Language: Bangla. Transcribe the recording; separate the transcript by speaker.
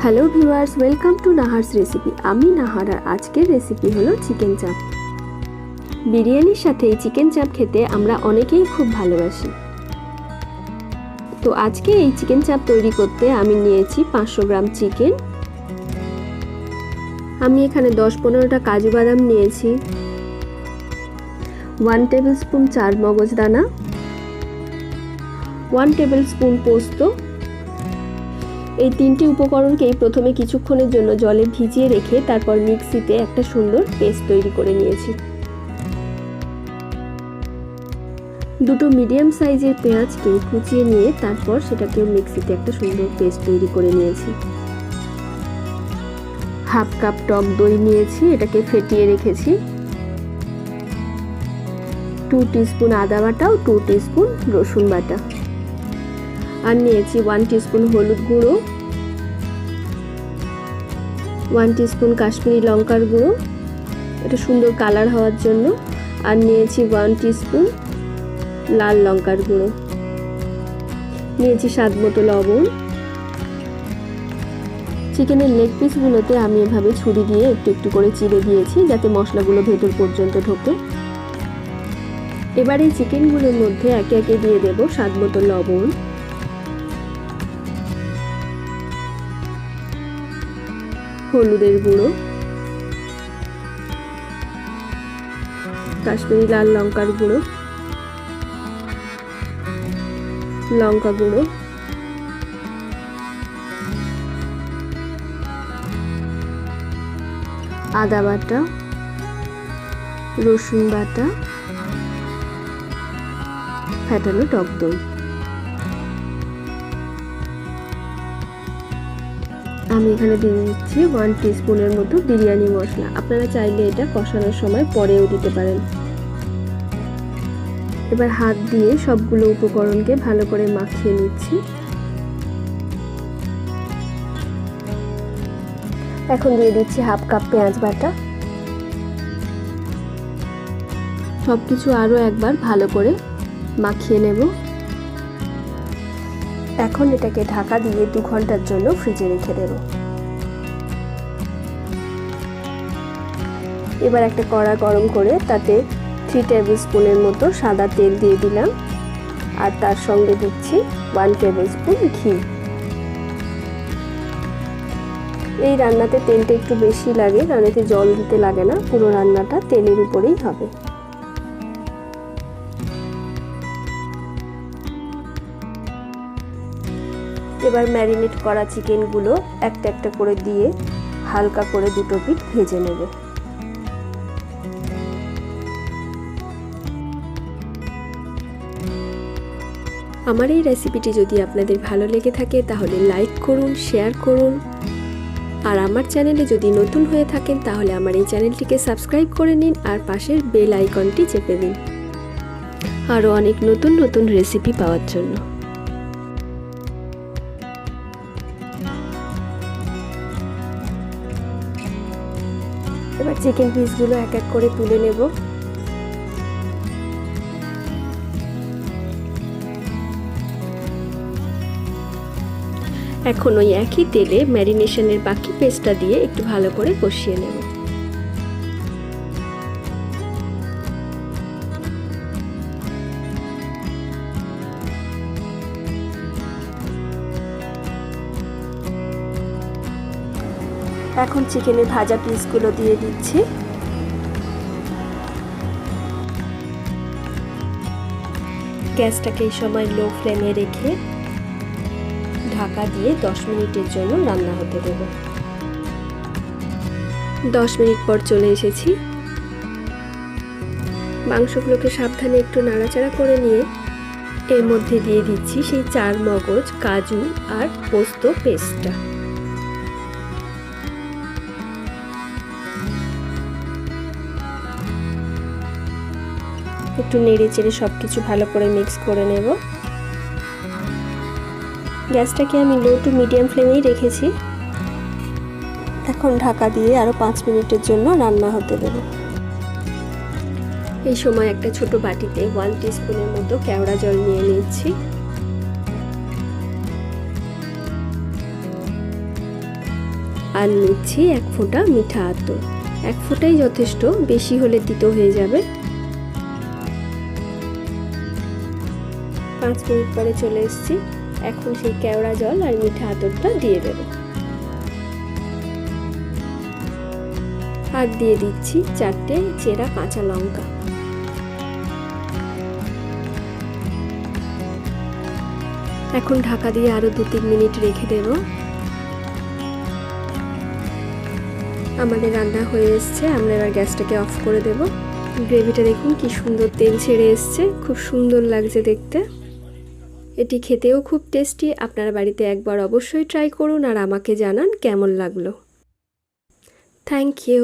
Speaker 1: Hello viewers, welcome to Nahar's recipe. আমি নাহার আর আজকের রেসিপি হলো চিকেন চাপ। বিরিয়ানির সাথে এই চিকেন চাপ খেতে আমরা অনেকেই খুব ভালোবাসি। তো আজকে এই চিকেন চাপ তৈরি করতে আমি নিয়েছি 500 গ্রাম চিকেন। আমি এখানে 10-15টা কাজু বাদাম নিয়েছি, 1 টেবিল স্পুন চার মগজ দানা, 1 টেবিল স্পুন পোস্ত। এই তিনটি উপকরণকেই প্রথমে কিছুক্ষণের জন্য জলে ভিজিয়ে রেখে তারপর মিক্সিতে একটা সুন্দর পেস্ট তৈরি করে নিয়েছি। দুটো মিডিয়াম সাইজের পেঁয়াজকে কুচিয়ে নিয়ে তারপর সেটাকেও মিক্সিতে একটা সুন্দর পেস্ট তৈরি করে নিয়েছি। হাফ কাপ টক দই নিয়েছি, এটাকে ফেটিয়ে রেখেছি। 2 টিস্পুন আদা বাটা ও 2 টিস্পুন রসুন বাটা। আর নিয়েছি 1 টিস্পুন হলুদ গুঁড়ো, 1 টিস্পুন কাশ্মীরি লঙ্কার গুঁড়ো, এটা সুন্দর কালার হওয়ার জন্য। আর নিয়েছি 1 টিস্পুন লাল লঙ্কার গুঁড়ো, নিয়েছি স্বাদ মতো লবণ। চিকেনের লেগ পিসগুলোতে আমি এভাবে ছুরি দিয়ে একটু একটু করে চিড়ে দিয়েছি যাতে মশলাগুলো ভেতর পর্যন্ত ঢোকে। এবার এই চিকেনগুলোর মধ্যে একে একে দিয়ে দেব স্বাদ মতো লবণ, হলুদের গুঁড়ো, কাশ্মীরি লাল লঙ্কার গুঁড়ো, লঙ্কা গুঁড়ো, আদা বাটা, রসুন বাটা, ফেটানো টক দই। আমি এখানে দিয়ে দিচ্ছি 1 টিস্পুনের মতো বিরিয়ানি মশলা। আপনারা চাইলে এটা কষানোর সময় পরেও দিতে পারেন। এবার হাত দিয়ে সবগুলো উপকরণকে ভালো করে মাখিয়ে নিচ্ছি। এখন দিয়ে দিচ্ছি হাফ কাপ পেঁয়াজ বাটা। সবকিছু আরও একবার ভালো করে মাখিয়ে নেব। এখন এটাকে ঢাকা দিয়ে 2 ঘন্টার জন্য ফ্রিজে রেখে দেব। এবার একটা কড়া গরম করে তাতে 3 টেবিল স্পুনের মতো সাদা তেল দিয়ে দিলাম আর তার সঙ্গে দিচ্ছি 1 টেবিল স্পুন ঘি। এই রান্নাতে তেলটা একটু বেশি লাগে কারণ এতে জল দিতে লাগে না, পুরো রান্নাটা তেলের উপরেই হবে। এবার ম্যারিনেট করা চিকেনগুলো একটা একটা করে দিয়ে হালকা করে দুটো পিঠ ভেজে নেব। আমার এই রেসিপিটি যদি আপনাদের ভালো লেগে থাকে তাহলে লাইক করুন, শেয়ার করুন। আর আমার চ্যানেলে যদি নতুন হয়ে থাকেন তাহলে আমার এই চ্যানেলটিকে সাবস্ক্রাইব করে নিন আর পাশের বেল আইকনটি চেপে দিন আরও অনেক নতুন নতুন রেসিপি পাওয়ার জন্য। এবার চিকেন পিসগুলো এক এক করে তুলে নেব। এখন ওই একই তেলে ম্যারিনেশনের বাকি পেস্টটা দিয়ে একটু ভালো করে কষিয়ে নেব। এখন চিকেনের ভাজা পিসগুলো দিয়ে দিচ্ছি। গ্যাসটাকে এই সময় লো ফ্লেমে রেখে ঢাকা দিয়ে 10 মিনিটের জন্য রান্না হতে দেব। 10 মিনিট পর চলে এসেছি। মাংসগুলোকে সাবধানে একটু নাড়াচাড়া করে নিয়ে এর মধ্যে দিয়ে দিচ্ছি সেই 4 মগজ, কাজু আর পোস্ত পেস্টটা। একটু নেড়ে চেড়ে সবকিছু ভালো করে মিক্স করে নেব। গ্যাসটাকে আমি লো টু মিডিয়াম ফ্লেমেই রেখেছি। এখন ঢাকা দিয়ে আরও 5 মিনিটের জন্য রান্না হতে দেব। এই সময় একটা ছোট বাটিতে 1 টিস্পুনের মতো কেওড়া জল নিয়ে নিচ্ছি। আর নিচ্ছি 1 ফোঁটা মিঠা আতর। 1 ফোঁটাই যথেষ্ট, বেশি হলে তিতো হয়ে যাবে। 5 মিনিট পরে চলে এসেছি। এখন সেই কেওড়া জল আর মিঠা আতরটা দিয়ে দেব। আর দিয়ে দিচ্ছি 4টে চেরা কাঁচা লঙ্কা। এখন ঢাকা দিয়ে আরো 2-3 মিনিট রেখে দেব। আমাদের রান্না হয়ে এসছে, আমরা এবার গ্যাসটাকে অফ করে দেব। গ্রেভিটা দেখুন কি সুন্দর তেল ছেড়ে এসছে, খুব সুন্দর লাগছে দেখতে। এটি খেতেও খুব টেস্টি। আপনারা বাড়িতে একবার অবশ্যই ট্রাই করুন আর আমাকে জানান কেমন লাগলো। Thank you.